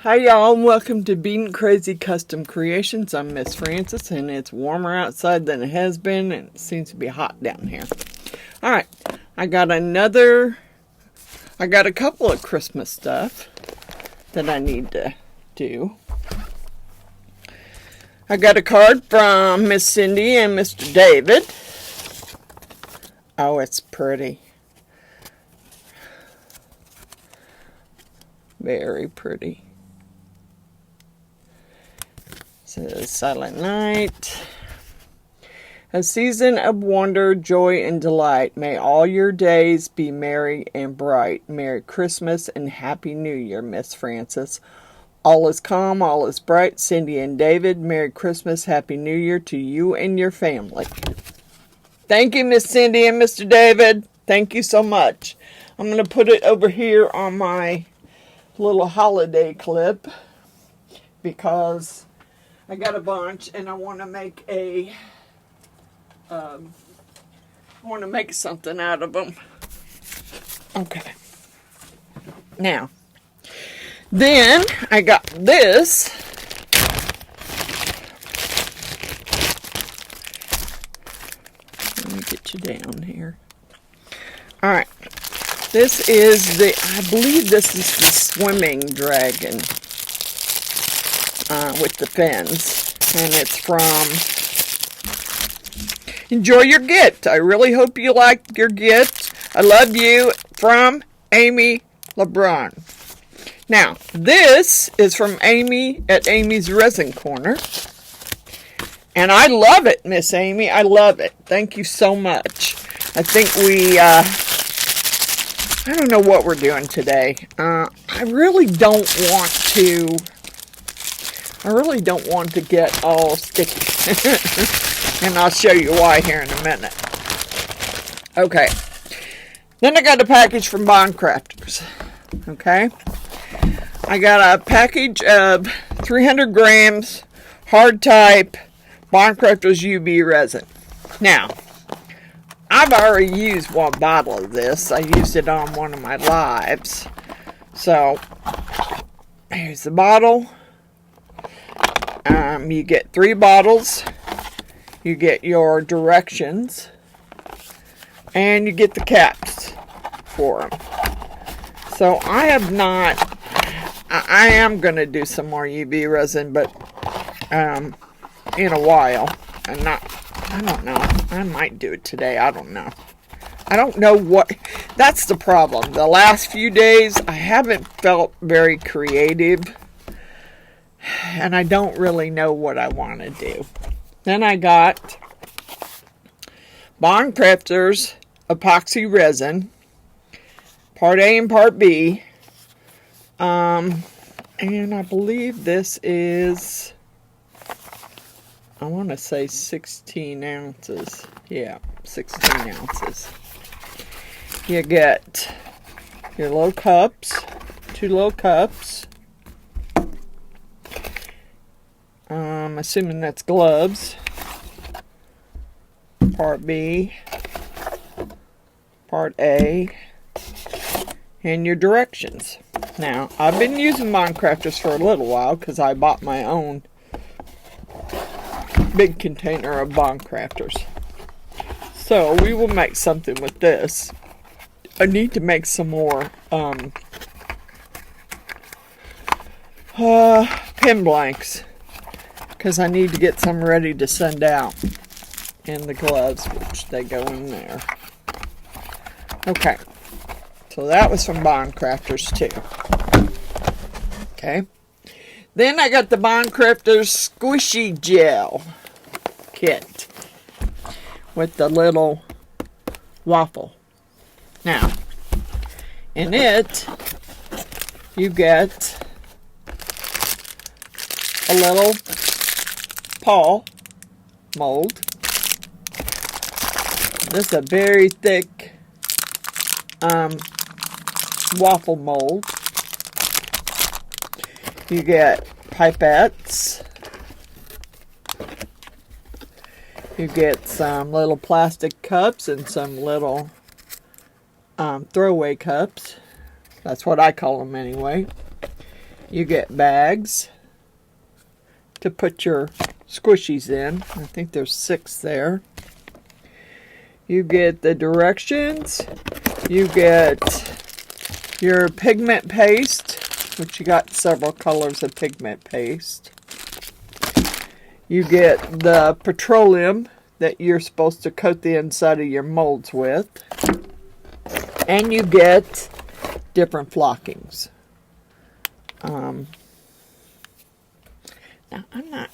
Hi y'all, and welcome to Beadinkrazy Custom Creations. I'm Miss Frances, and it's warmer outside than it has been, and it seems to be hot down here. Alright, I got a couple of Christmas stuff that I need to do. I got a card from Miss Cindy and Mr. David. Oh, it's pretty. Very pretty. Says Silent Night. A season of wonder, joy, and delight. May all your days be merry and bright. Merry Christmas and Happy New Year, Miss Frances. All is calm, all is bright. Cindy and David, Merry Christmas, Happy New Year to you and your family. Thank you, Miss Cindy and Mr. David. Thank you so much. I'm going to put it over here on my little holiday clip because I got a bunch and I want to make something out of them. Okay. Now, then I got this. Let me get you down here. All right. This is I believe this is the swimming dragon with the fins. And it's from Enjoy Your Gift. I really hope you like your gift. I love you, from Amy LeBron. Now, this is from Amy at Amy's Resin Corner. And I love it, Miss Amy. I love it. Thank you so much. I think I don't know what we're doing today. I really don't want to get all sticky. And I'll show you why here in a minute. Okay. Then I got a package from Beadinkrazy. Okay. I got a package of 300 grams hard type Beadinkrazy UV resin. Now, I've already used one bottle of this. I used it on one of my lives. So, here's the bottle. You get 3 bottles. You get your directions. And you get the caps for them. So, I am going to do some more UV resin, but in a while. I don't know. I might do it today. I don't know. I don't know what. That's the problem. The last few days, I haven't felt very creative. And I don't really know what I want to do. Then I got Beadinkrazy epoxy resin. Part A and Part B. And I believe this is, I want to say 16 ounces. Yeah, 16 ounces. You get your little cups, 2 little cups. I'm assuming that's gloves. Part B, Part A, and your directions. Now, I've been using Beadinkrazy for a little while because I bought my own big container of Beadinkrazy. So, we will make something with this. I need to make some more pen blanks because I need to get some ready to send out. And the gloves, which they go in there. Okay. So that was from Beadinkrazy too. Okay. Then I got the Beadinkrazy Squishy Gel kit with the little waffle. Now, in it, you get a little paw mold. This is a very thick waffle mold. You get pipettes. You get some little plastic cups and some little throwaway cups. That's what I call them anyway. You get bags to put your squishies in. I think there's 6 there. You get the directions. You get your pigment paste, which you got several colors of pigment paste. You get the petroleum that you're supposed to coat the inside of your molds with. And you get different flockings. Now I'm not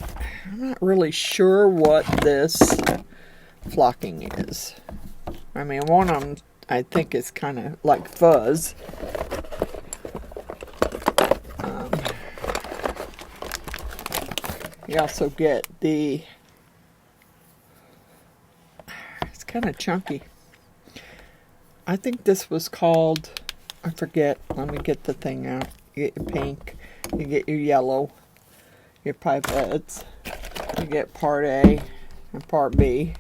really sure what this flocking is. I mean, one of them I think is kind of like fuzz. You also get the, it's kind of chunky. I think this was called, I forget, let me get the thing out. You get your pink, you get your yellow, your pipettes, you get part A and part B.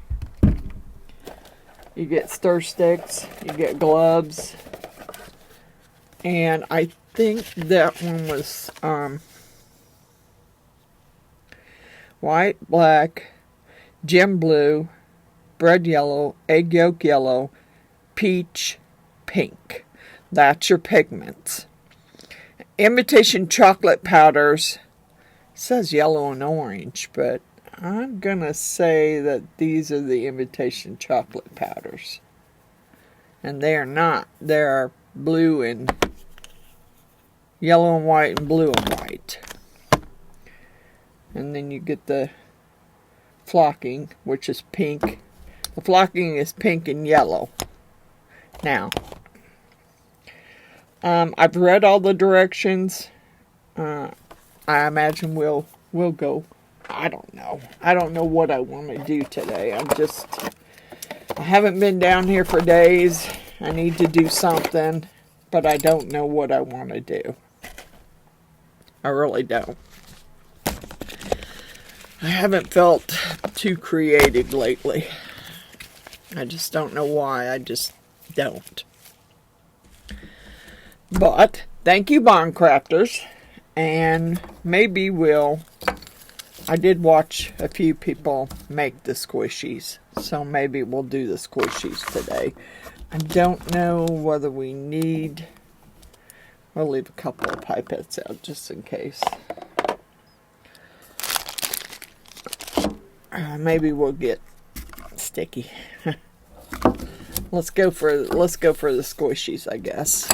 You get stir sticks, you get gloves, and I think that one was white, black, gem blue, bread yellow, egg yolk yellow, peach, pink. That's your pigments. Imitation chocolate powders. It says yellow and orange, but I'm going to say that these are the imitation chocolate powders. And they are not. They are blue and yellow and white and blue and white. And then you get the flocking, which is pink. The flocking is pink and yellow. Now, I've read all the directions. I imagine we'll go. I don't know. I don't know what I want to do today. I haven't been down here for days. I need to do something, but I don't know what I want to do. I really don't. I haven't felt too creative lately. I just don't know why. I just don't. But thank you, Beadinkrafters. And maybe I did watch a few people make the squishies. So maybe we'll do the squishies today. I don't know whether we need... We'll leave a couple of pipettes out just in case. Maybe we'll get sticky. Let's go for the squishies, I guess.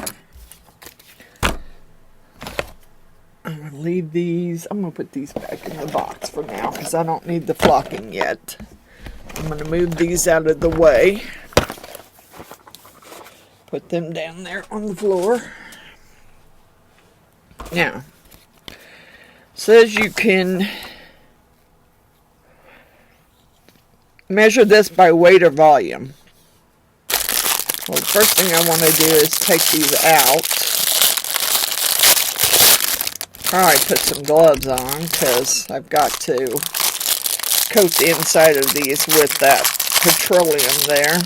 I'm going to leave these. I'm going to put these back in the box for now because I don't need the flocking yet. I'm going to move these out of the way. Put them down there on the floor. Now, it says you can measure this by weight or volume. Well, the first thing I want to do is take these out. I put some gloves on because I've got to coat the inside of these with that petroleum there,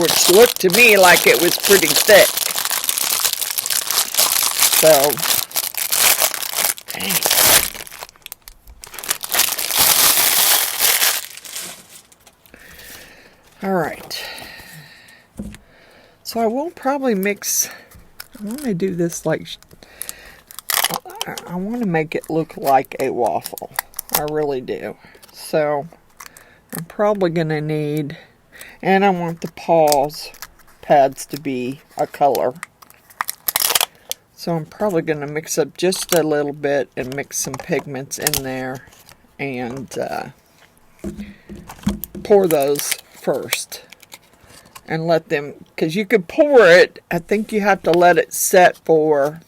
which looked to me like it was pretty thick. So, dang. Alright. So I will probably mix, I want to do this like, I want to make it look like a waffle. I really do. So I'm probably going to need, and I want the pads to be a color. So I'm probably going to mix up just a little bit and mix some pigments in there and pour those first. And let them, because you could pour it, I think you have to let it set for,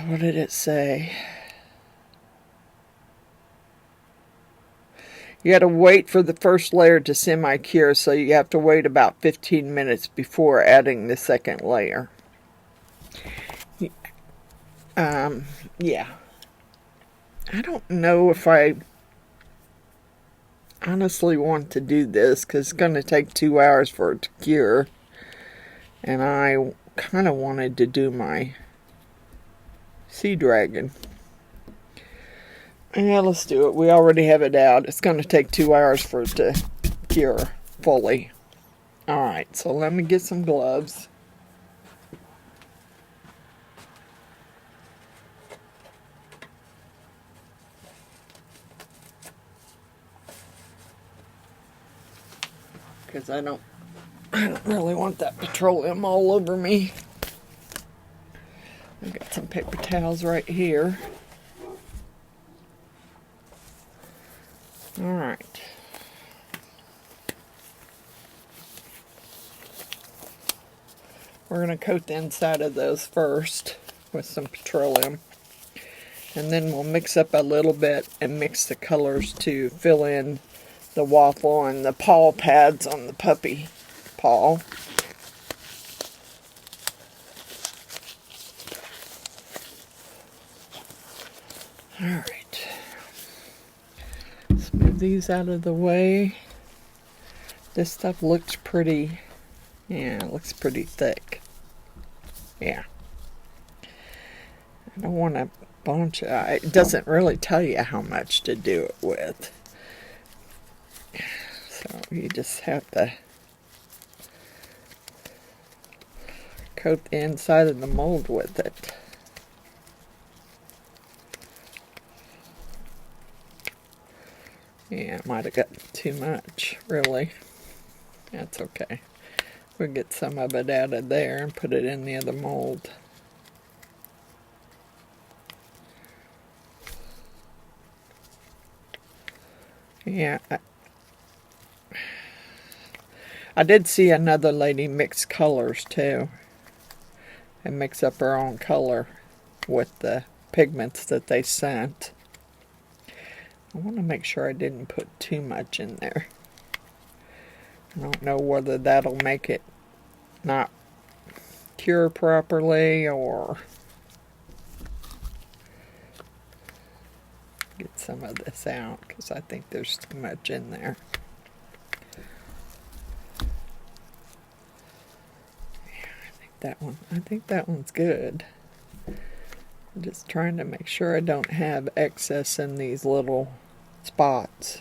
what did it say? You got to wait for the first layer to semi-cure, so you have to wait about 15 minutes before adding the second layer. Yeah. I don't know if I honestly want to do this because it's going to take 2 hours for it to cure. And I kind of wanted to do my sea dragon. Yeah, let's do it. We already have it out. It's going to take 2 hours for it to cure fully. Alright, so let me get some gloves. Because I don't really want that petroleum all over me. I got some paper towels right here. Alright. We're going to coat the inside of those first with some petroleum. And then we'll mix up a little bit and mix the colors to fill in the waffle and the paw pads on the puppy paw. Alright. Let's move these out of the way. This stuff looks pretty, yeah, it looks pretty thick. Yeah. I don't want a bunch of, it doesn't really tell you how much to do it with. So you just have to coat the inside of the mold with it. Yeah, might have got too much, really. That's okay. We'll get some of it out of there and put it in the other mold. Yeah, I did see another lady mix colors too. And mix up her own color with the pigments that they sent. I want to make sure I didn't put too much in there. I don't know whether that'll make it not cure properly or get some of this out because I think there's too much in there. Yeah, I think that one's good. I'm just trying to make sure I don't have excess in these little spots.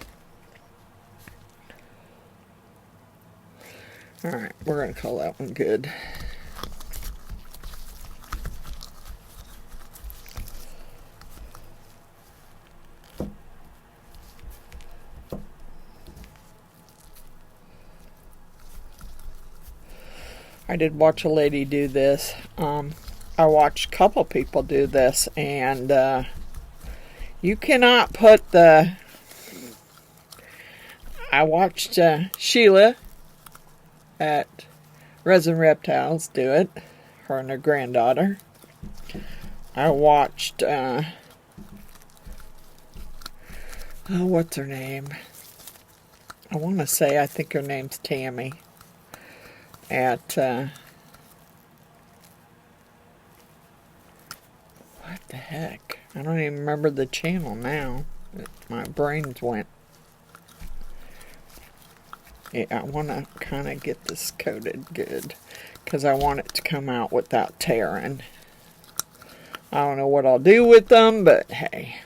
Alright, we're going to call that one good. I did watch a lady do this. I watched a couple people do this, and you cannot put the... I watched Sheila at Resin Reptiles do it, her and her granddaughter. I watched, what's her name? I want to say, I think her name's Tammy. At, what the heck? I don't even remember the channel now. My brains went. Yeah, I want to kind of get this coated good because I want it to come out without tearing. I don't know what I'll do with them, but hey,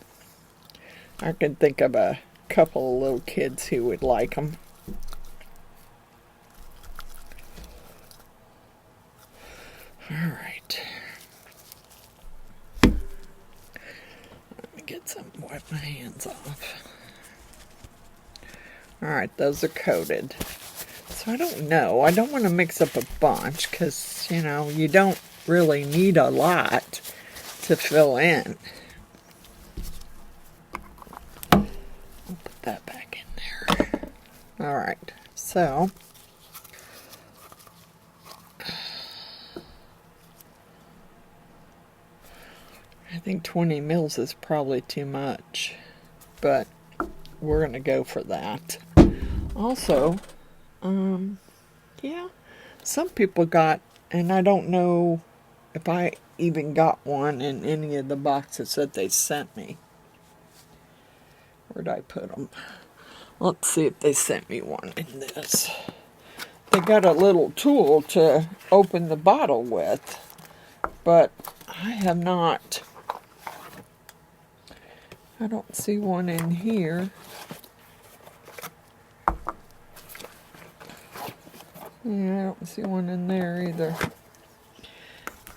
I can think of a couple of little kids who would like them. Alright. Let me get some, wipe my hands off. Alright, those are coated. So I don't know. I don't want to mix up a bunch because, you know, you don't really need a lot to fill in. I'll put that back in there. Alright, so I think 20 mils is probably too much, but we're going to go for that. Also, yeah, some people got, and I don't know if I even got one in any of the boxes that they sent me. Where'd I put them? Let's see if they sent me one in this. they got a little tool to open the bottle with, but I have not. I don't see one in here. Yeah, I don't see one in there either.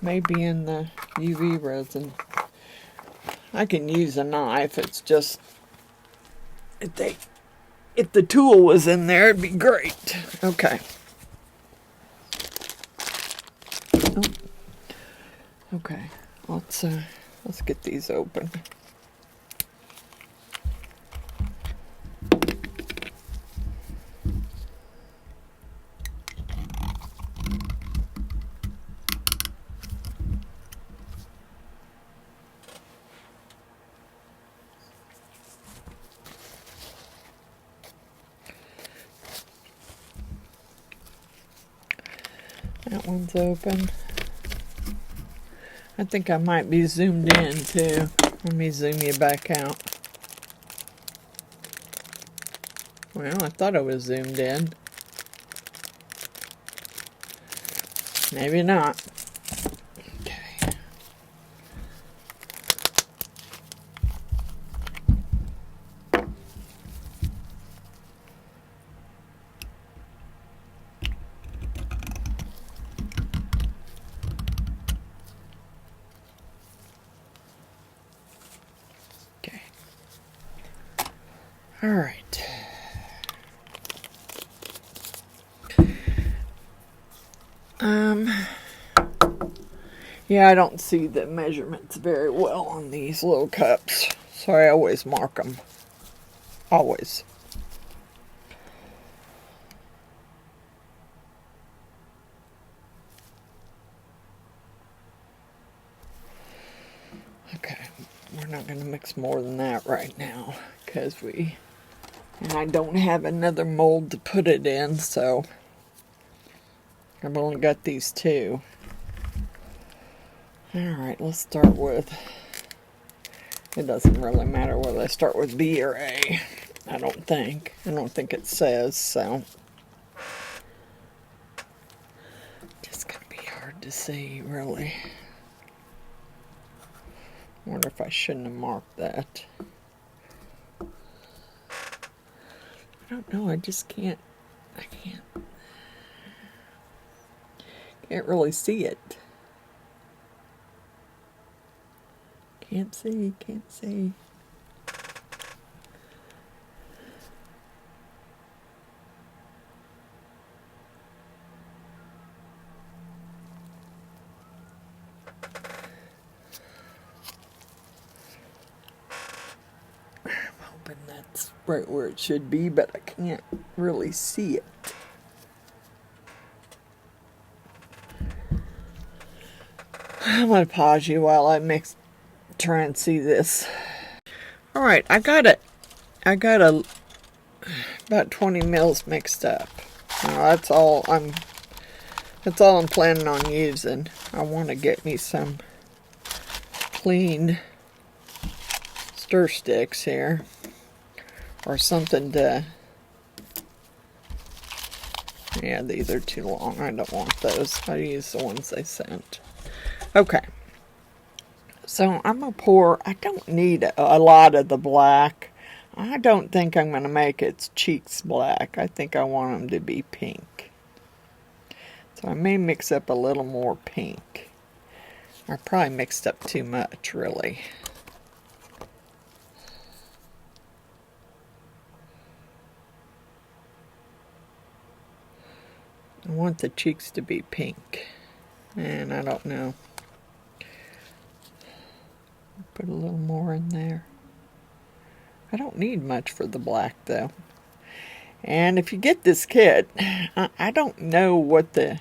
Maybe in the UV resin. I can use a knife. It's just if the tool was in there, it'd be great. Okay. Oh. Okay. Let's get these open. That one's open. I think I might be zoomed in too. Let me zoom you back out. Well, I thought I was zoomed in. Maybe not. Okay. Okay. All right. Yeah, I don't see the measurements very well on these little cups, so I always mark them. Always. Okay, we're not going to mix more than that right now, because and I don't have another mold to put it in, so I've only got these two. Alright, let's start with, it doesn't really matter whether I start with B or A, I don't think. I don't think it says, so. It's going to be hard to see, really. I wonder if I shouldn't have marked that. I don't know, I just can't really see it. Can't see. I'm hoping that's right where it should be, but I can't really see it. I'm going to pause you while I try and see this. Alright, I got about 20 mils mixed up. Now, that's all I'm planning on using. I want to get me some clean stir sticks here, or something to. Yeah, these are too long. I don't want those. I use the ones they sent. Okay. So I'm going to pour, I don't need a lot of the black. I don't think I'm going to make its cheeks black. I think I want them to be pink. So I may mix up a little more pink. I probably mixed up too much, really. I want the cheeks to be pink. And I don't know. Put a little more in there. I don't need much for the black, though. And if you get this kit, I don't know what the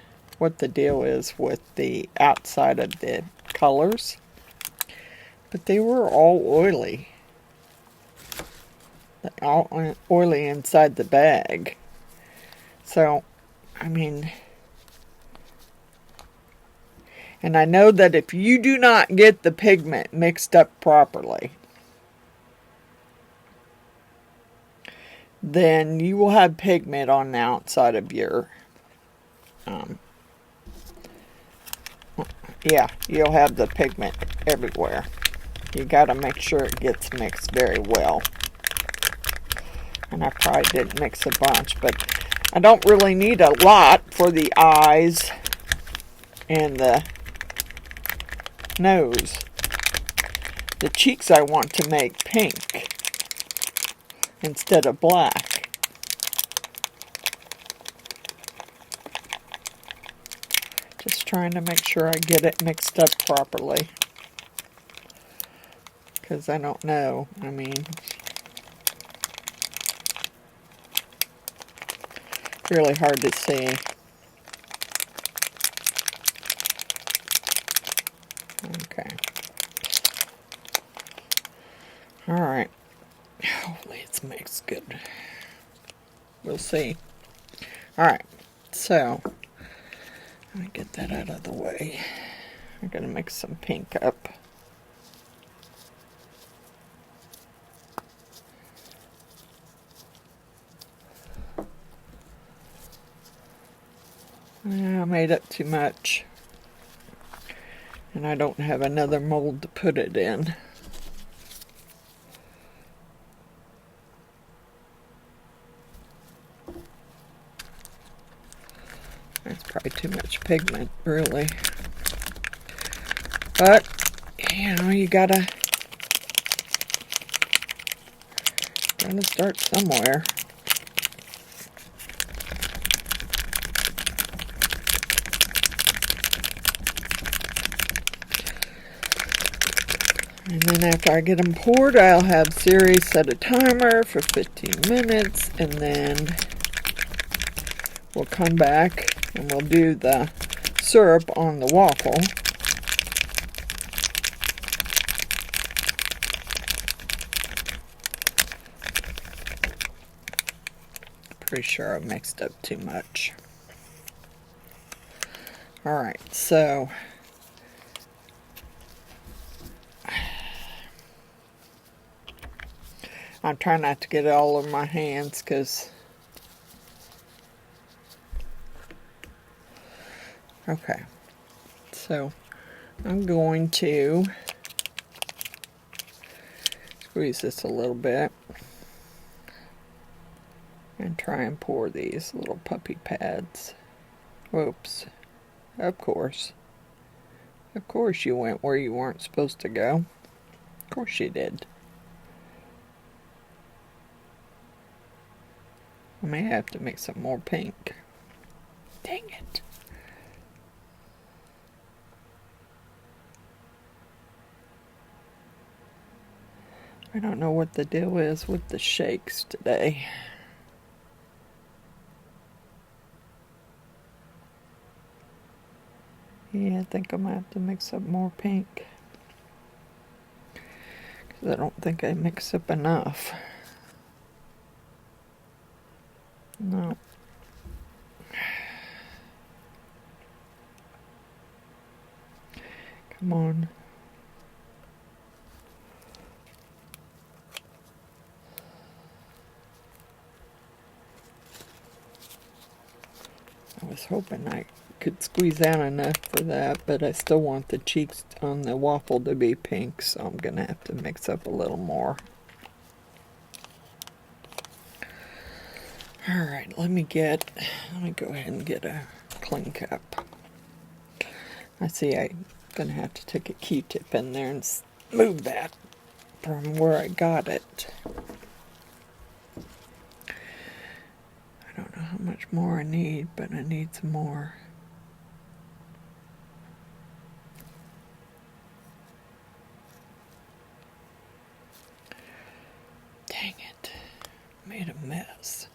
deal is with the outside of the colors, but they were all oily. All oily inside the bag. So, I mean, and I know that if you do not get the pigment mixed up properly, then you will have pigment on the outside of your yeah, you'll have the pigment everywhere. You got to make sure it gets mixed very well. And I probably didn't mix a bunch, but I don't really need a lot for the eyes and the nose. The cheeks I want to make pink instead of black. Just trying to make sure I get it mixed up properly. Because I don't know. I mean, really hard to see. Okay. Alright. Hopefully it's mixed good. We'll see. Alright. So, let me get that out of the way. I'm going to mix some pink up. I made up too much. And I don't have another mold to put it in. That's probably too much pigment, really. But, you know, you gotta start somewhere. And then after I get them poured, I'll have Siri set a timer for 15 minutes, and then we'll come back and we'll do the syrup on the waffle. Pretty sure I mixed up too much. Alright, so I'm trying not to get it all over my hands because, okay, so I'm going to squeeze this a little bit and try and pour these little puppy pads. Whoops. Of course you went where you weren't supposed to go. Of course you did. I may have to make some more pink. Dang it. I don't know what the deal is with the shakes today. Yeah, I think I might have to mix up more pink. Because I don't think I mixed up enough. No. Come on. I was hoping I could squeeze out enough for that, but I still want the cheeks on the waffle to be pink, so I'm going to have to mix up a little more. Alright, let me go ahead and get a clean cup. I see I'm going to have to take a Q-tip in there and move that from where I got it. I don't know how much more I need, but I need some more. Dang it. Made a mess.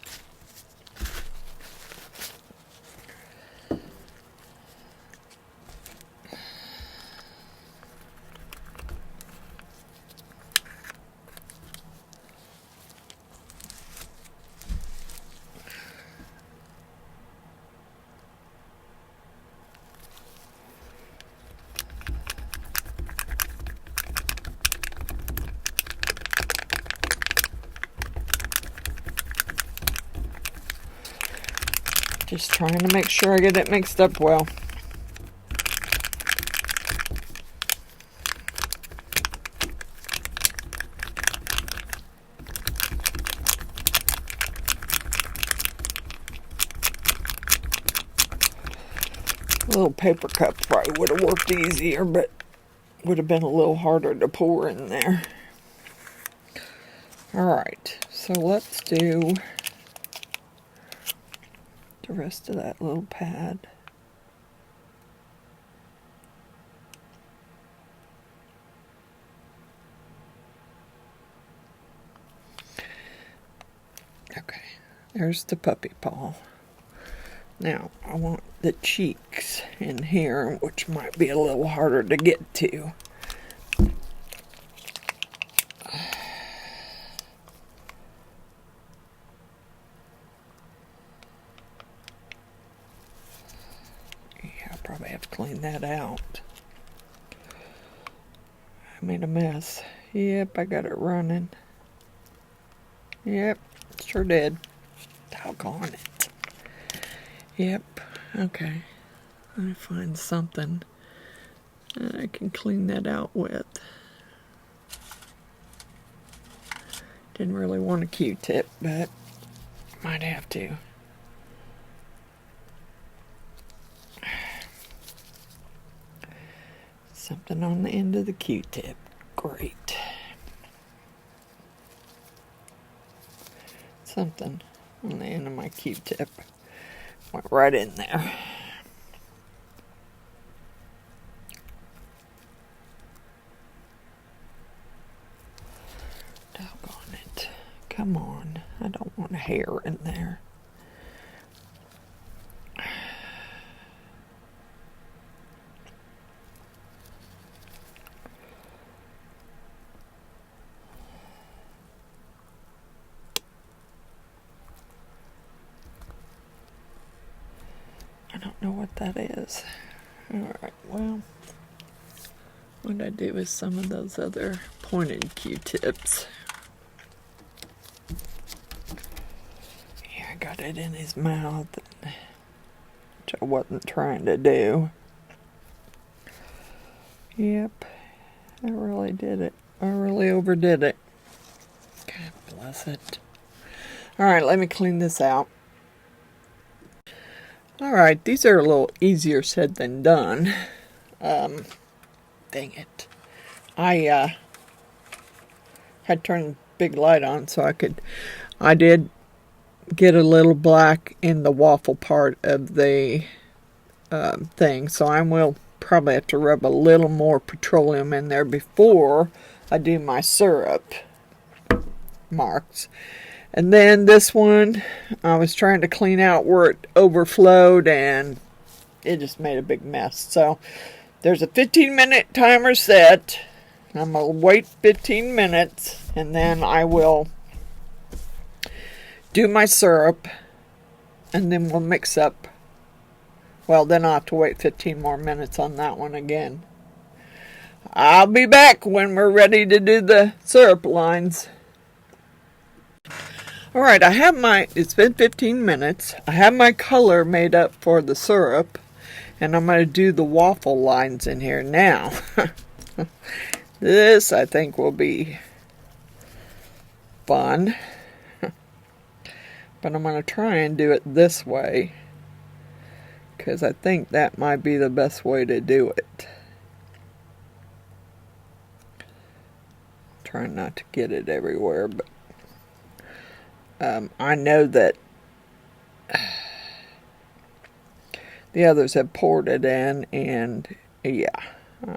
Just trying to make sure I get it mixed up well. A little paper cup probably would have worked easier, but would have been a little harder to pour in there. Alright, so let's do the rest of that little pad. Okay, there's the puppy paw. Now, I want the cheeks in here, which might be a little harder to get to. Yeah, I probably have to clean that out. I made a mess. Yep, I got it running. Yep, sure did. Doggone it. Yep, okay. Let me find something I can clean that out with. Didn't really want a Q-tip, but might have to. Something on the end of the Q-tip. Great. Something on the end of my Q-tip. Went right in there. Doggone it. Come on. I don't want a hair in there. I don't know what that is. Alright, well, what I do is some of those other pointed Q-tips. Yeah, I got it in his mouth, which I wasn't trying to do. Yep, I really did it. I really overdid it. God bless it. Alright, let me clean this out. Alright, these are a little easier said than done. Dang it. I had turned the big light on so I did get a little black in the waffle part of the thing. So I will probably have to rub a little more petroleum in there before I do my syrup marks. And then this one, I was trying to clean out where it overflowed and it just made a big mess. So there's a 15-minute timer set. I'm going to wait 15 minutes and then I will do my syrup and then we'll mix up. Well, then I'll have to wait 15 more minutes on that one again. I'll be back when we're ready to do the syrup lines. Alright, it's been 15 minutes. I have my color made up for the syrup. And I'm going to do the waffle lines in here now. This, I think, will be fun. But I'm going to try and do it this way. Because I think that might be the best way to do it. Trying not to get it everywhere, but I know that the others have poured it in, and yeah,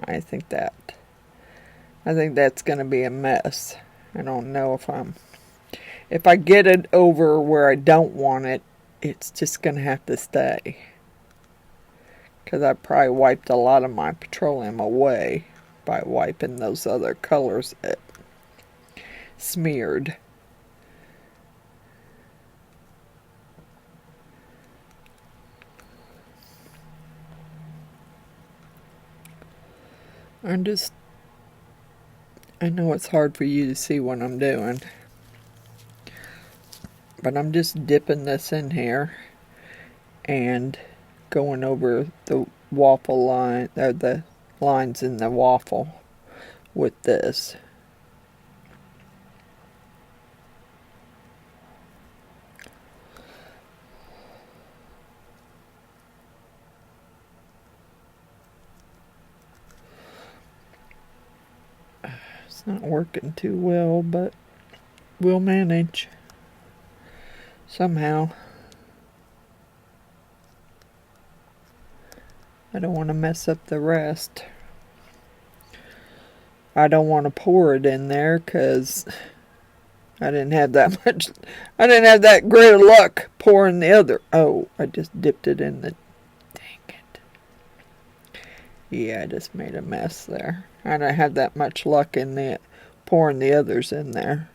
I think that's going to be a mess. I don't know if I get it over where I don't want it, it's just going to have to stay. Because I probably wiped a lot of my petroleum away by wiping those other colors that smeared. I know it's hard for you to see what I'm doing, but I'm just dipping this in here and going over the waffle line, or the lines in the waffle with this. It's not working too well, but we'll manage somehow. I don't want to mess up the rest. I don't want to pour it in there because I didn't have that much. I didn't have that great luck pouring the other. Oh, I just dipped it in the. Dang it. Yeah, I just made a mess there. I don't have that much luck in the pouring the others in there.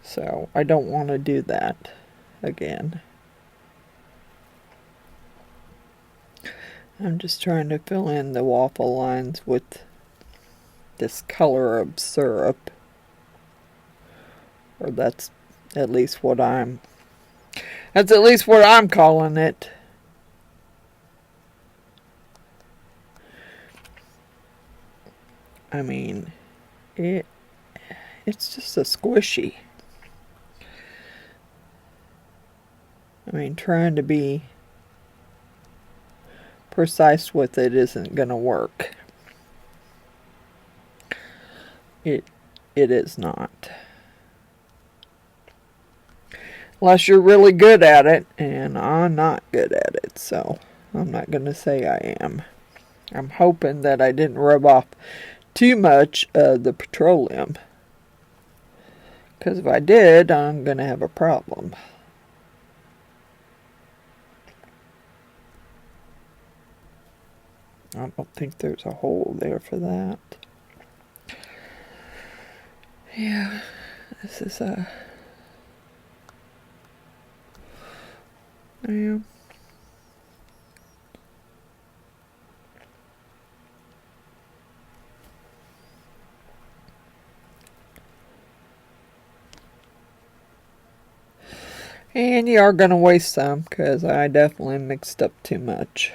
So I don't want to do that again. I'm just trying to fill in the waffle lines with this color of syrup. Or that's at least what I'm calling it. I mean, it's just a squishy. I mean, trying to be precise with it isn't gonna work. It is not. Unless you're really good at it, and I'm not good at it, so I'm not gonna say I am. I'm hoping that I didn't rub off too much of the petroleum, because if I did, I'm gonna have a problem. I don't think there's a hole there for that. Yeah, this is a... Yeah. And you are going to waste some, because I definitely mixed up too much.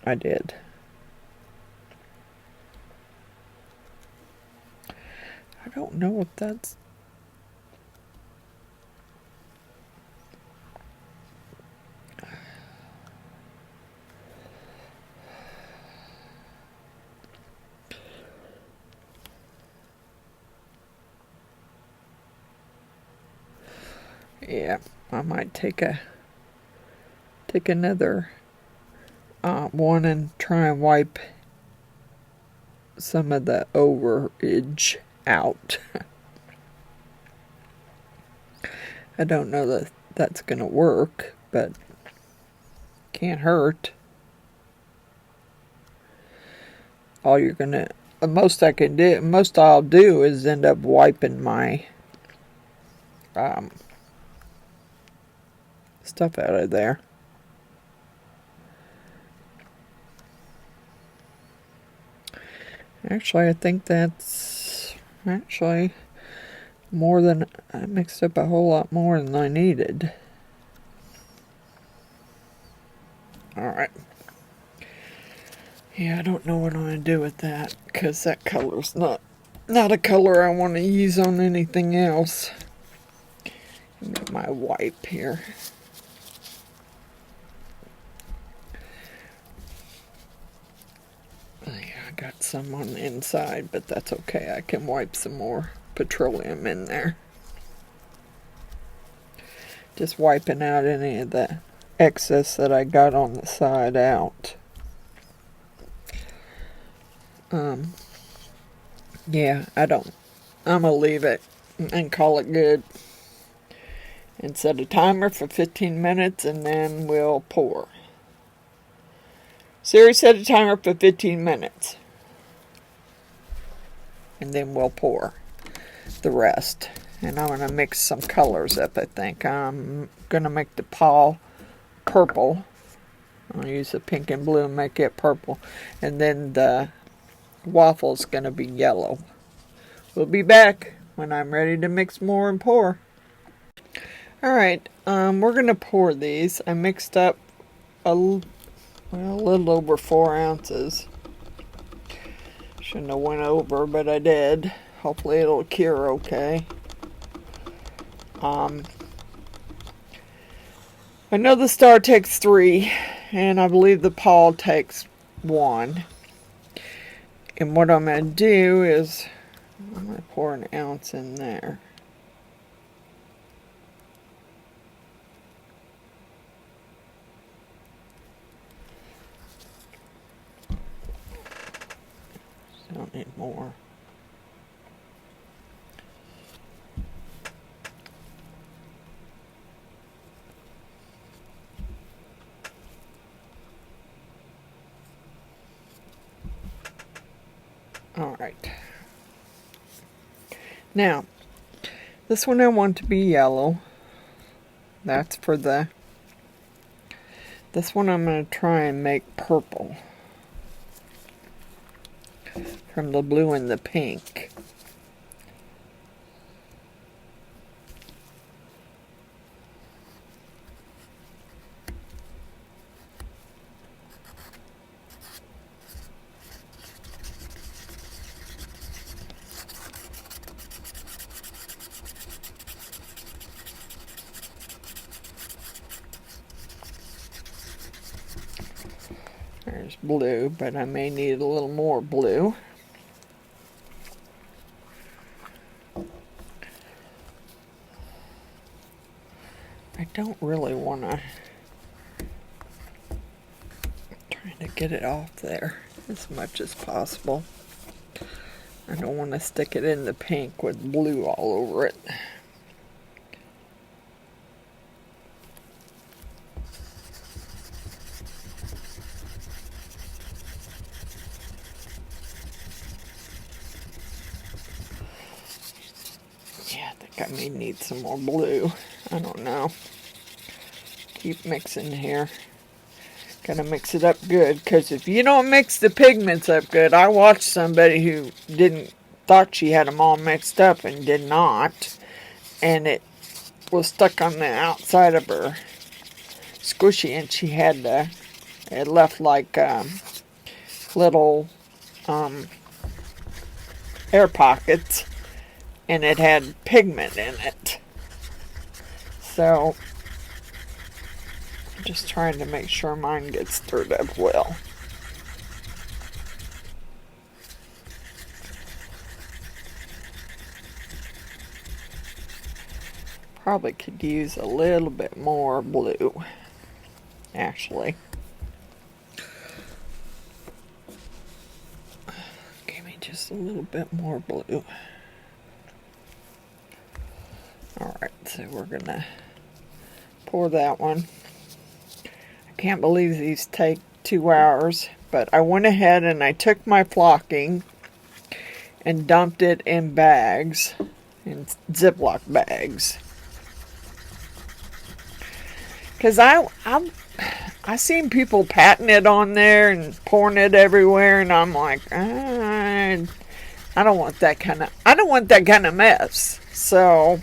I did. I don't know if that's... Yeah, I might take another one and try and wipe some of the overage out. I don't know that that's gonna work, but can't hurt. Most I'll do is end up wiping my stuff out of there. Actually, I think that's actually more than... I mixed up a whole lot more than I needed. Alright. Yeah, I don't know what I'm going to do with that, because that color's not a color I want to use on anything else. Get my wipe here. Yeah, I got some on the inside, but that's okay. I can wipe some more petroleum in there. Just wiping out any of the excess that I got on the side out. Yeah, I'm gonna leave it and call it good. And set a timer for 15 minutes, and then we'll pour. Siri, set a timer for 15 minutes. And then we'll pour the rest. And I'm going to mix some colors up, I think. I'm going to make the paw purple. I'll use the pink and blue and make it purple. And then the waffle's going to be yellow. We'll be back when I'm ready to mix more and pour. Alright, we're going to pour these. I mixed up a little over 4 ounces. Shouldn't have went over, but I did. Hopefully it'll cure okay. I know the star takes 3, and I believe the Paul takes 1. And what I'm going to do is, I'm going to pour an ounce in there. Don't need more. All right. Now, this one I want to be yellow. That's for the... This one I'm going to try and make purple. From the blue and the pink. There's blue, but I may need a little more blue. I don't really want to trying to get it off there as much as possible. I don't want to stick it in the pink with blue all over it. Yeah, I think I may need some more blue. I don't know. Keep mixing here. Gotta mix it up good, because if you don't mix the pigments up good, I watched somebody who thought she had them all mixed up and did not, and it was stuck on the outside of her squishy, and she had it left like little air pockets, and it had pigment in it. So I'm just trying to make sure mine gets stirred up well. Probably could use a little bit more blue, actually. Give me just a little bit more blue. Alright, so we're gonna pour that one. I can't believe these take 2 hours, but I went ahead and I took my flocking and dumped it in bags, in Ziploc bags. Because I seen people patting it on there and pouring it everywhere, and I'm like, I don't want that kind of mess. So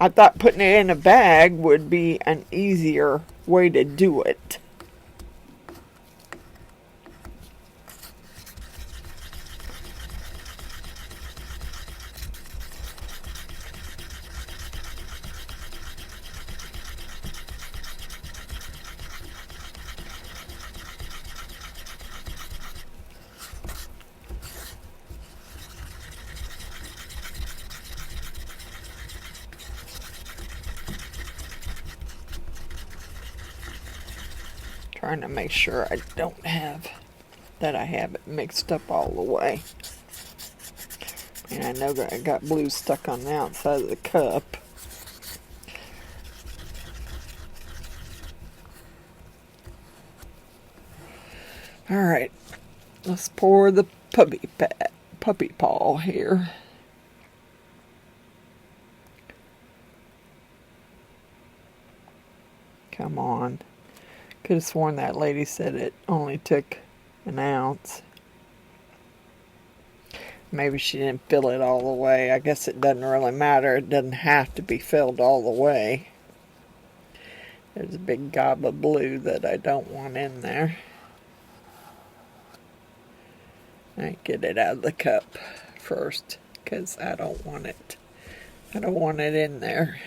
I thought putting it in a bag would be an easier way to do it. Trying to make sure I don't have it mixed up all the way. And I know that I got blue stuck on the outside of the cup. Alright, let's pour the puppy paw here. Come on. Could have sworn that lady said it only took an ounce. Maybe she didn't fill it all the way. I guess it doesn't really matter. It doesn't have to be filled all the way. There's a big gob of blue that I don't want in there. I get it out of the cup first because I don't want it. I don't want it in there.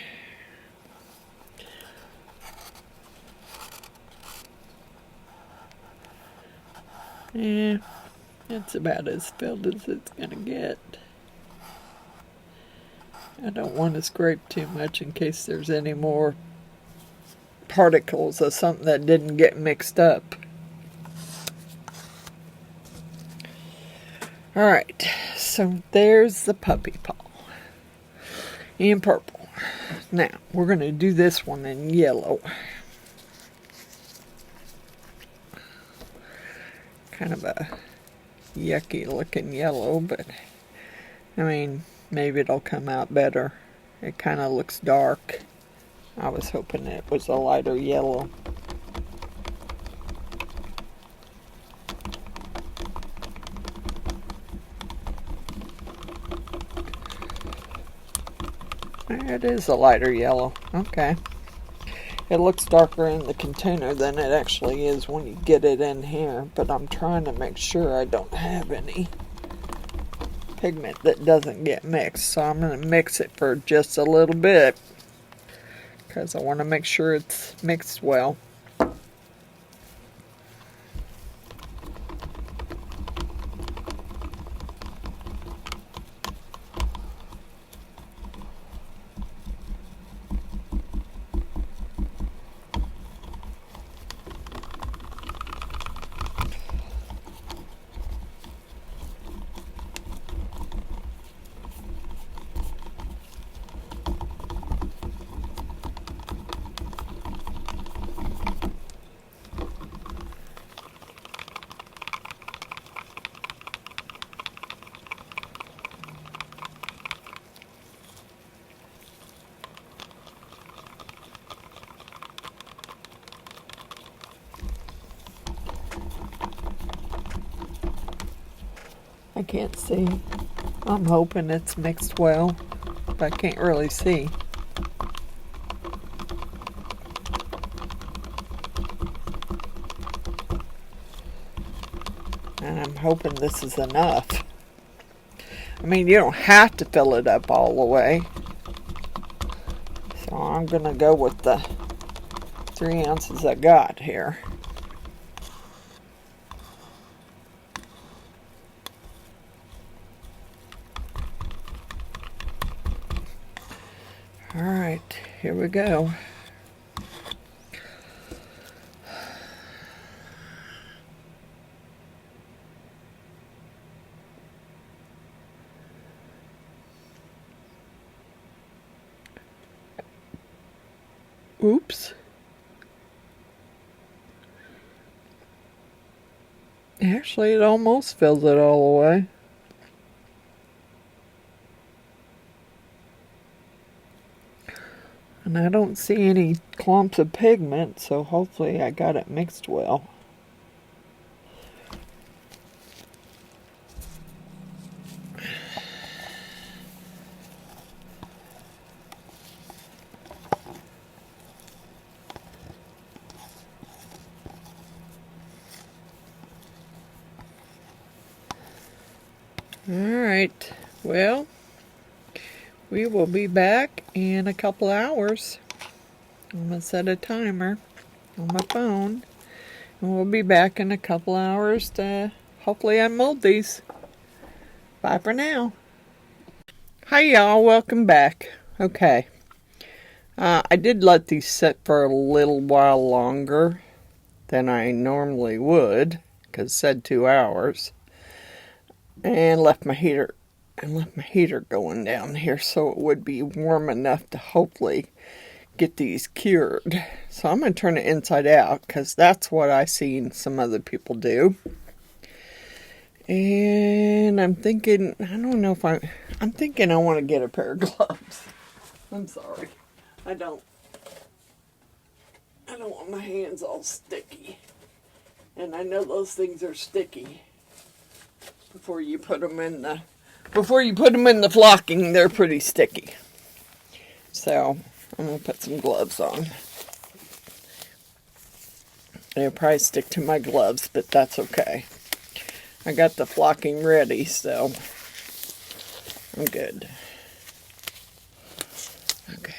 Yeah, it's about as filled as it's gonna get. I don't want to scrape too much in case there's any more particles of something that didn't get mixed up. Alright, so there's the puppy paw in purple. Now, we're going to do this one in yellow. Kind of a yucky looking yellow, but I mean, maybe it'll come out better. It kind of looks dark. I was hoping it was a lighter yellow. It is a lighter yellow. Okay. It looks darker in the container than it actually is when you get it in here, but I'm trying to make sure I don't have any pigment that doesn't get mixed. So I'm going to mix it for just a little bit because I want to make sure it's mixed well. I can't see. I'm hoping it's mixed well, but I can't really see. And I'm hoping this is enough. I mean, you don't have to fill it up all the way. So I'm going to go with the 3 ounces I got here. Alright, here we go. Oops. Actually, it almost fills it all the way. And I don't see any clumps of pigment, so hopefully I got it mixed well. Alright, well, we will be back in a couple hours. I'm going to set a timer on my phone. And we'll be back in a couple hours to hopefully unmold these. Bye for now. Hi y'all, welcome back. Okay. I did let these sit for a little while longer than I normally would, because it said 2 hours. And left my heater going down here so it would be warm enough to hopefully get these cured. So I'm going to turn it inside out because that's what I seen some other people do. And I'm thinking, I don't know if I'm thinking I want to get a pair of gloves. I'm sorry. I don't want my hands all sticky. And I know those things are sticky before you put them in the before you put them in the flocking, they're pretty sticky. So I'm going to put some gloves on. They'll probably stick to my gloves, but that's okay. I got the flocking ready, so I'm good. Okay.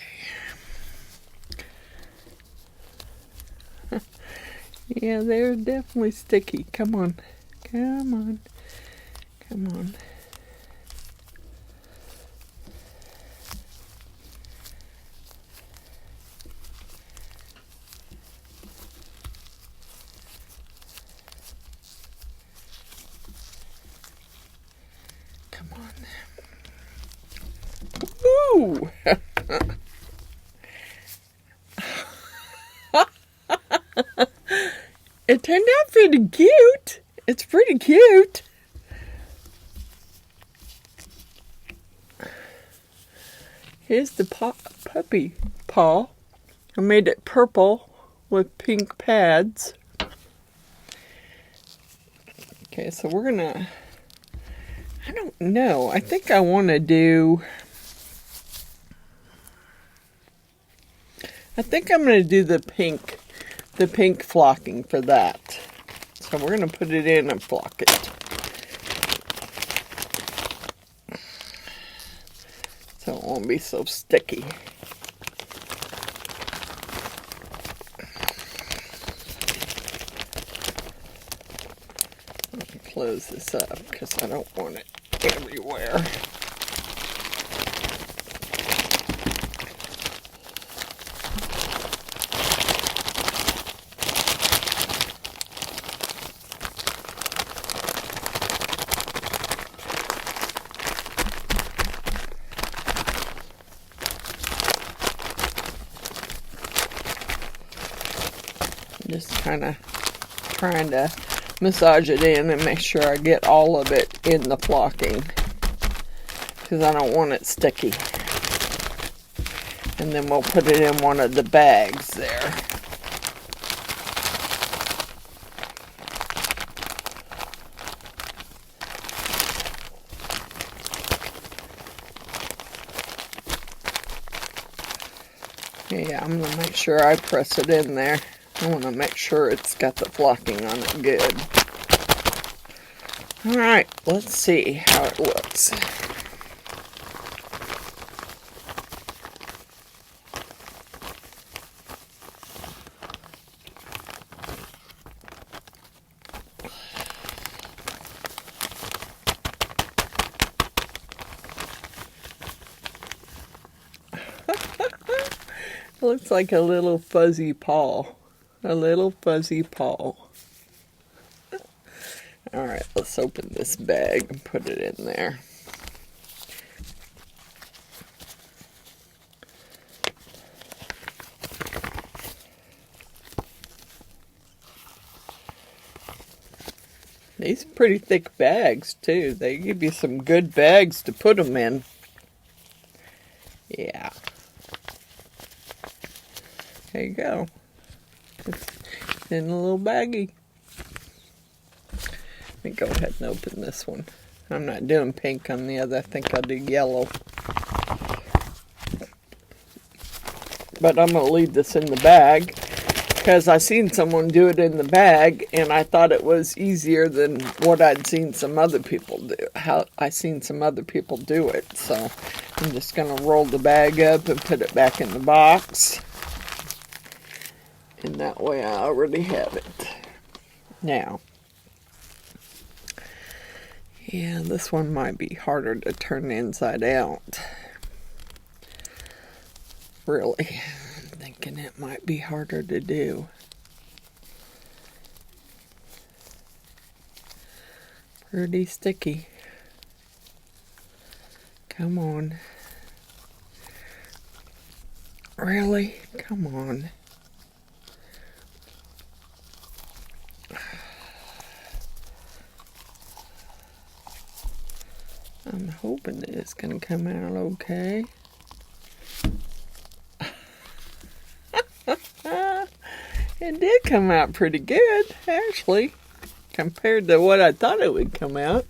Yeah, they're definitely sticky. Come on. Come on. Come on. Come on. Ooh! It turned out pretty cute. It's pretty cute. Here's the puppy paw. I made it purple with pink pads. Okay, so we're gonna, I don't know. I think I want to do, I think I'm going to do the pink flocking for that. So we're going to put it in and flock it. So it won't be so sticky. Let me close this up because I don't want it everywhere. Just kind of trying to massage it in and make sure I get all of it in the flocking, because I don't want it sticky. And then we'll put it in one of the bags there. Yeah, I'm going to make sure I press it in there. I want to make sure it's got the flocking on it good. Alright, let's see how it looks. It looks like a little fuzzy paw. A little fuzzy paw. Alright, let's open this bag and put it in there. These are pretty thick bags too. They give you some good bags to put them in. Yeah. There you go. It's in a little baggie. Let me go ahead and open this one. I'm not doing pink on the other. I think I'll do yellow. But I'm going to leave this in the bag because I seen someone do it in the bag and I thought it was easier than what I'd seen some other people do. I seen some other people do it. So I'm just going to roll the bag up and put it back in the box. And that way I already have it. Now, yeah, this one might be harder to turn inside out. Really, I'm thinking it might be harder to do. Pretty sticky. Come on. Really? Come on. I'm hoping that it's going to come out okay. It did come out pretty good, actually, compared to what I thought it would come out.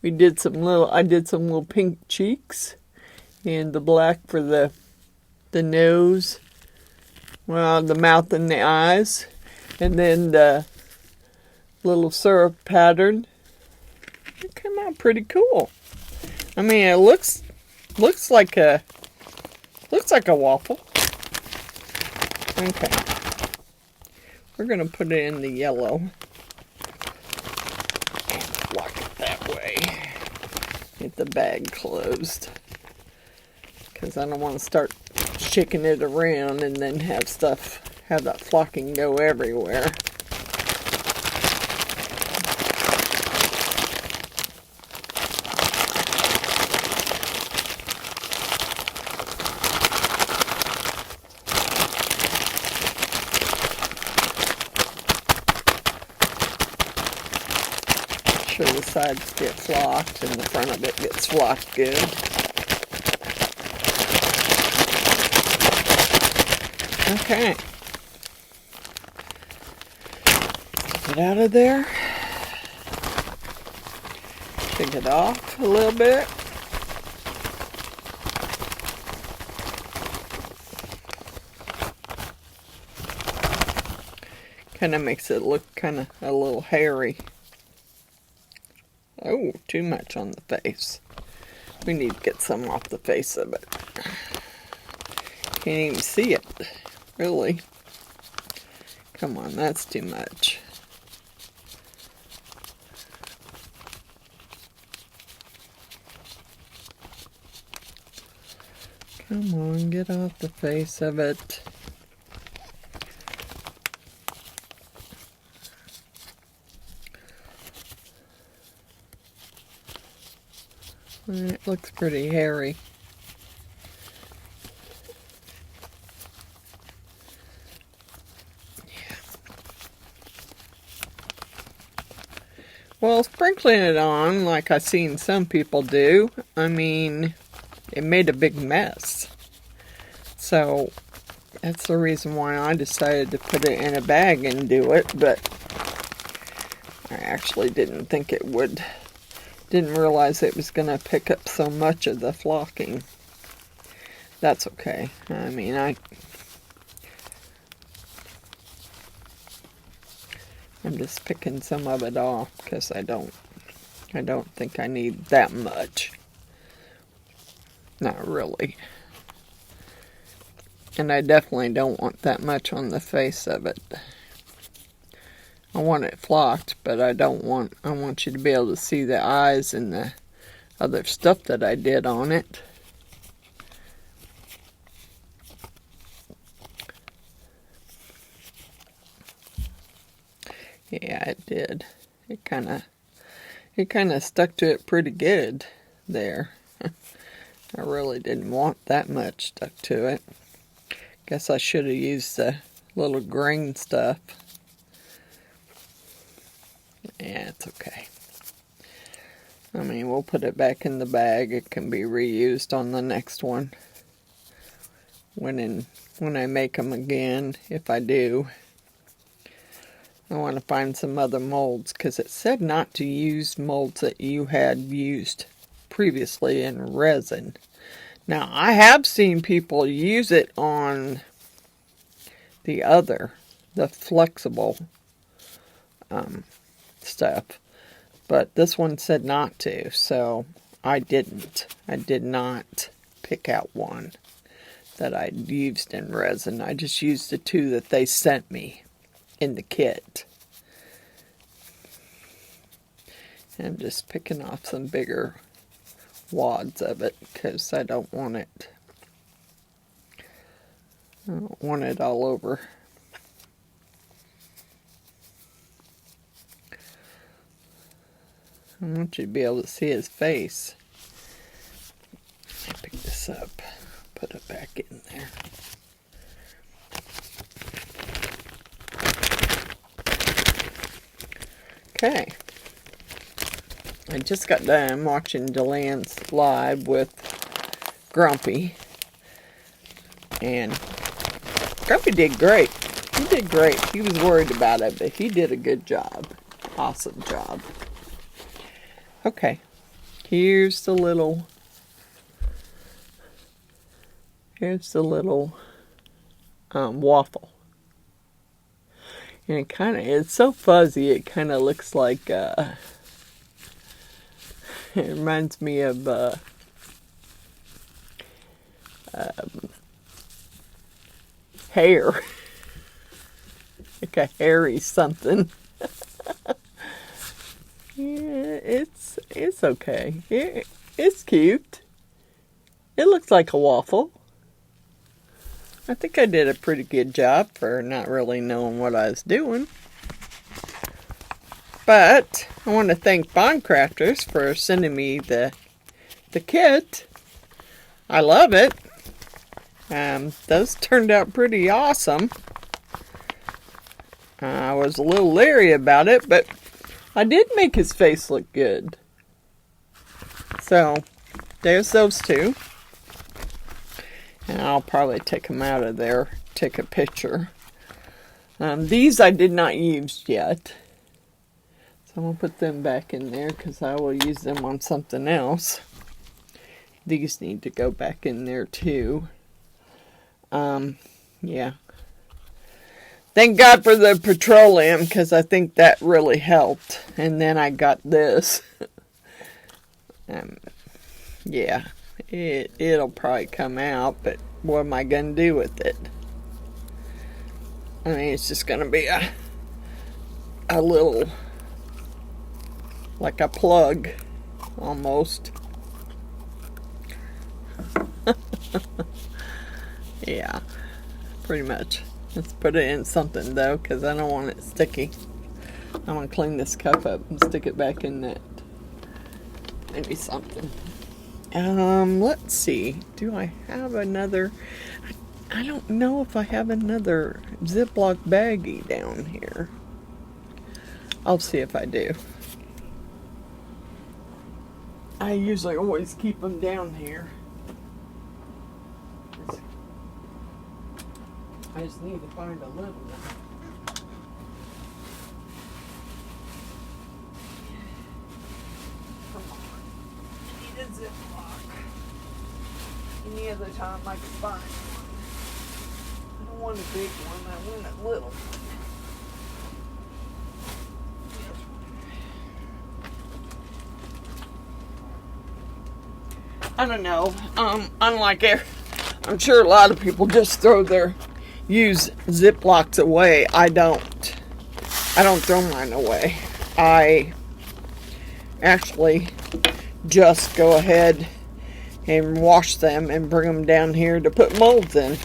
I did some little pink cheeks and the black for the nose, well, the mouth and the eyes, and then the little syrup pattern. It came out pretty cool. I mean, it looks like a waffle. Okay. We're going to put it in the yellow and lock it that way. Get the bag closed. Because I don't want to start shaking it around and then have that flocking go everywhere. Sure the sides get flocked and the front of it gets flocked good. Okay. Get out of there. Take it off a little bit. Kind of makes it look kind of a little hairy. Oh, too much on the face. We need to get some off the face of it. Can't even see it, really. Come on, that's too much. Come on, get off the face of it. It looks pretty hairy. Yeah. Well, sprinkling it on like I've seen some people do, I mean, it made a big mess. So that's the reason why I decided to put it in a bag and do it, but I actually didn't think it would. Didn't realize it was going to pick up so much of the flocking. That's okay. I mean, I'm just picking some of it off because I don't think I need that much. Not really. And I definitely don't want that much on the face of it. I want it flocked, but I want you to be able to see the eyes and the other stuff that I did on it. Yeah, it did. It kind of stuck to it pretty good there. I really didn't want that much stuck to it. Guess I should have used the little green stuff. Yeah, it's okay. I mean, we'll put it back in the bag. It can be reused on the next one. When I make them again, if I do. I want to find some other molds, because it said not to use molds that you had used previously in resin. Now, I have seen people use it on the flexible stuff, but this one said not to, so I didn't. I did not pick out one that I used in resin. I just used the two that they sent me in the kit. I'm just picking off some bigger wads of it because I don't want it. I don't want it all over. I want you to be able to see his face. Pick this up, put it back in there. Okay. I just got done watching Delan's live with Grumpy. And Grumpy did great. He did great. He was worried about it, but he did a good job. Awesome job. Okay, Here's the little waffle. And it's so fuzzy, it kind of looks like, it reminds me of, hair. Like a hairy something. Yeah, it's okay. It's cute. It looks like a waffle. I think I did a pretty good job for not really knowing what I was doing. But I want to thank Beadinkrazy for sending me the kit. I love it. Those turned out pretty awesome. I was a little leery about it, but I did make his face look good. So, there's those two. And I'll probably take them out of there, take a picture. These I did not use yet. So I'm going to put them back in there because I will use them on something else. These need to go back in there too. Yeah. Thank God for the petroleum because I think that really helped. And then I got this. Yeah. It'll probably come out, but what am I going to do with it? I mean, it's just going to be a little, like a plug, almost. Yeah, pretty much. Let's put it in something, though, because I don't want it sticky. I want to clean this cup up and stick it back in that. Maybe something. Let's see. Do I have another? I don't know if I have another Ziploc baggie down here. I'll see if I do. I usually always keep them down here. I just need to find a little one. Ziploc. Any other time I can find one. I don't want a big one, I want a little one. I don't know. Unlike I'm sure a lot of people just use Ziplocs away. I don't throw mine away. I actually just go ahead and wash them and bring them down here to put molds in.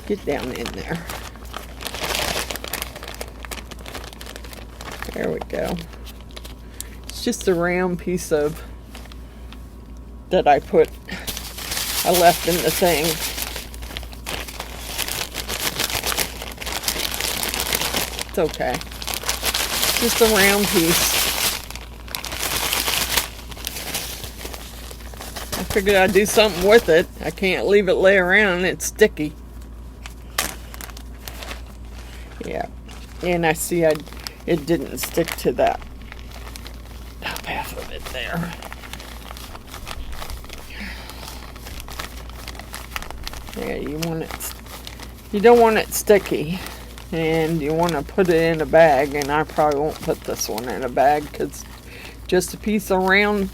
Get down in there. There we go. It's just a round piece of that I left in the thing. It's okay. Just a round piece. I figured I'd do something with it. I can't leave it lay around. It's sticky. Yeah. And I see it didn't stick to that top half of it there. Yeah, you don't want it sticky. And you want to put it in a bag. And I probably won't put this one in a bag because just a piece of round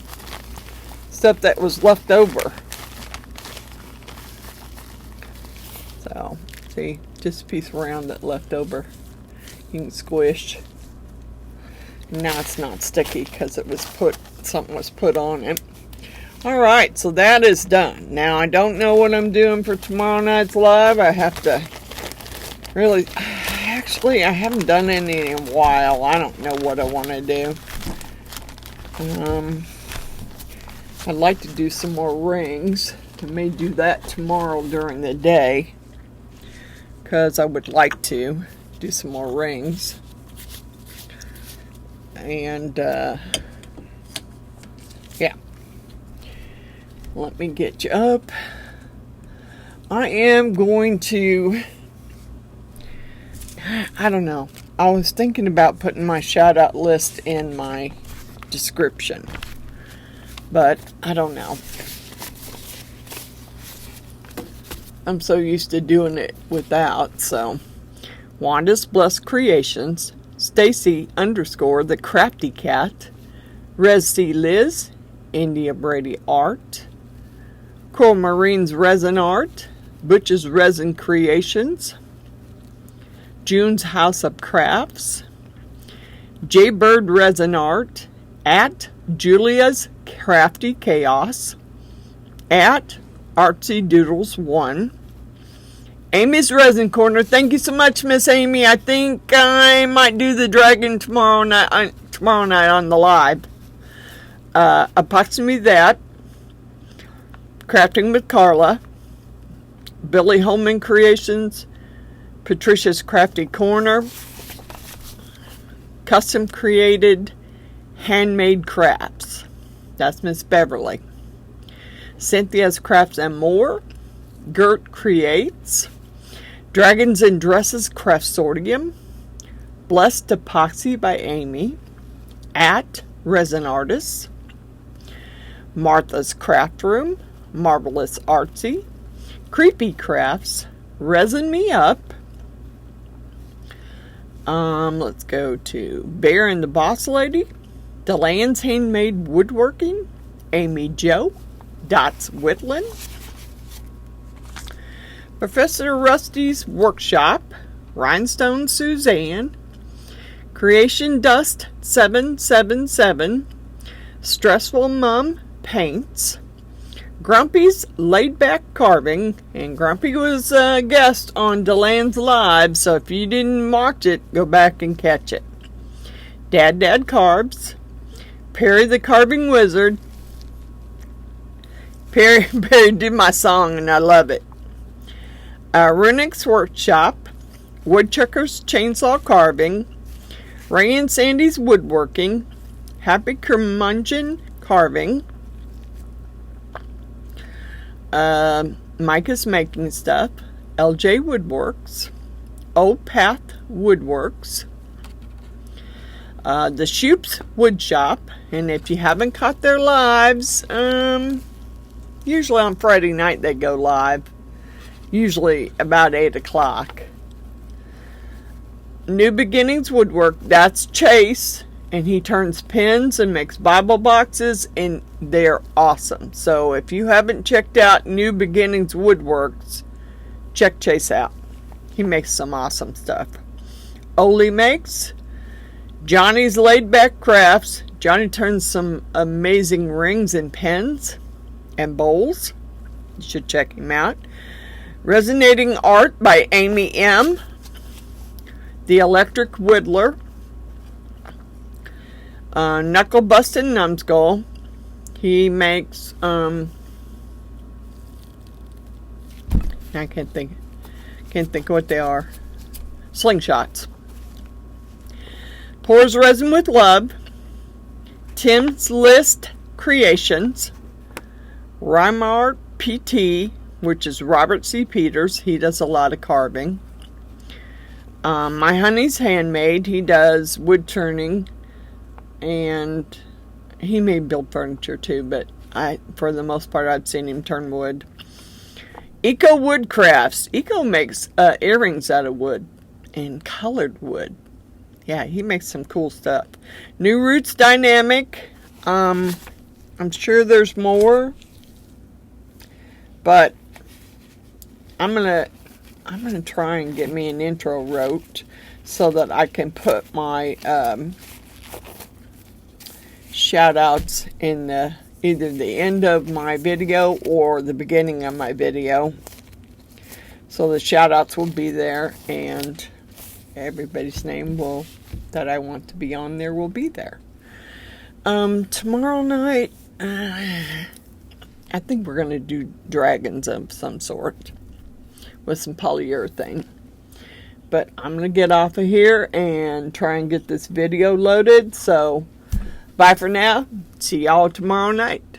stuff that was left over. So, see, just a piece of round that left over. You can squish. Now it's not sticky because something was put on it. Alright, so that is done. Now I don't know what I'm doing for tomorrow night's live. I have to really, actually I haven't done any in a while. I don't know what I want to do. I'd like to do some more rings. I may do that tomorrow during the day. Because I would like to do some more rings. And, yeah. Let me get you up. I am going to, I don't know. I was thinking about putting my shout out list in my description. But I don't know. I'm so used to doing it without. So Wanda's Blessed Creations, Stacy _ the Crafty Cat, Resi Liz, India Brady Art, Coral Marine's Resin Art, Butch's Resin Creations, June's House of Crafts, Jaybird Resin Art, at Julia's Crafty Chaos, at Artsy Doodles 1, Amy's Resin Corner. Thank you so much, Miss Amy. I think I might do the dragon tomorrow night on the live. Epoxy Me That, Crafting with Carla, Billy Holman Creations, Patricia's Crafty Corner, Custom Created Handmade Crafts. That's Miss Beverly. Cynthia's Crafts and More, Gert Creates, Dragons and Dresses Craftsorium, Blessed Epoxy by Amy, at Resin Artists, Martha's Craft Room, Marvelous Artsy, Creepy Crafts, Resin Me Up. Let's go to Bear and the Boss Lady, DeLand's Handmade Woodworking, Amy Jo, Dots Whitland, Professor Rusty's Workshop, Rhinestone Suzanne, Creation Dust 777, Stressful Mom Paints, Grumpy's Laid Back Carving, and Grumpy was a guest on DeLand's Live, so if you didn't watch it, go back and catch it. Dad Carbs, Perry the Carving Wizard. Perry did my song and I love it. Runick's Workshop, Woodchucker's Chainsaw Carving, Ray and Sandy's Woodworking, Happy Curmudgeon Carving, Micah's Making Stuff, LJ Woodworks, Old Path Woodworks, the Shoop's Wood Shop, and if you haven't caught their lives, usually on Friday night they go live, usually about 8 o'clock. New Beginnings Woodwork, that's Chase, and he turns pins and makes Bible boxes, and they're awesome. So if you haven't checked out New Beginnings Woodworks, check Chase out. He makes some awesome stuff. Oli makes Johnny's Laid Back Crafts. Johnny turns some amazing rings and pens and bowls. You should check him out. Resonating Art by Amy M. The Electric Whittler. Knuckle Bustin' Numbskull. He makes I can't think what they are. Slingshots. Pours Resin with Love. Tim's List Creations. Rymar PT, which is Robert C. Peters. He does a lot of carving. My Honey's Handmade. He does wood turning, and he may build furniture too, but for the most part, I've seen him turn wood. Eco Wood Crafts. Eco makes earrings out of wood and colored wood. Yeah, he makes some cool stuff. New Roots Dynamic. I'm sure there's more, but I'm gonna try and get me an intro wrote so that I can put my shout outs in either the end of my video or the beginning of my video. So the shout outs will be there, and everybody's name that I want to be on there will be there. Tomorrow night, I think we're going to do dragons of some sort with some polyurethane. But I'm going to get off of here and try and get this video loaded. So, bye for now. See y'all tomorrow night.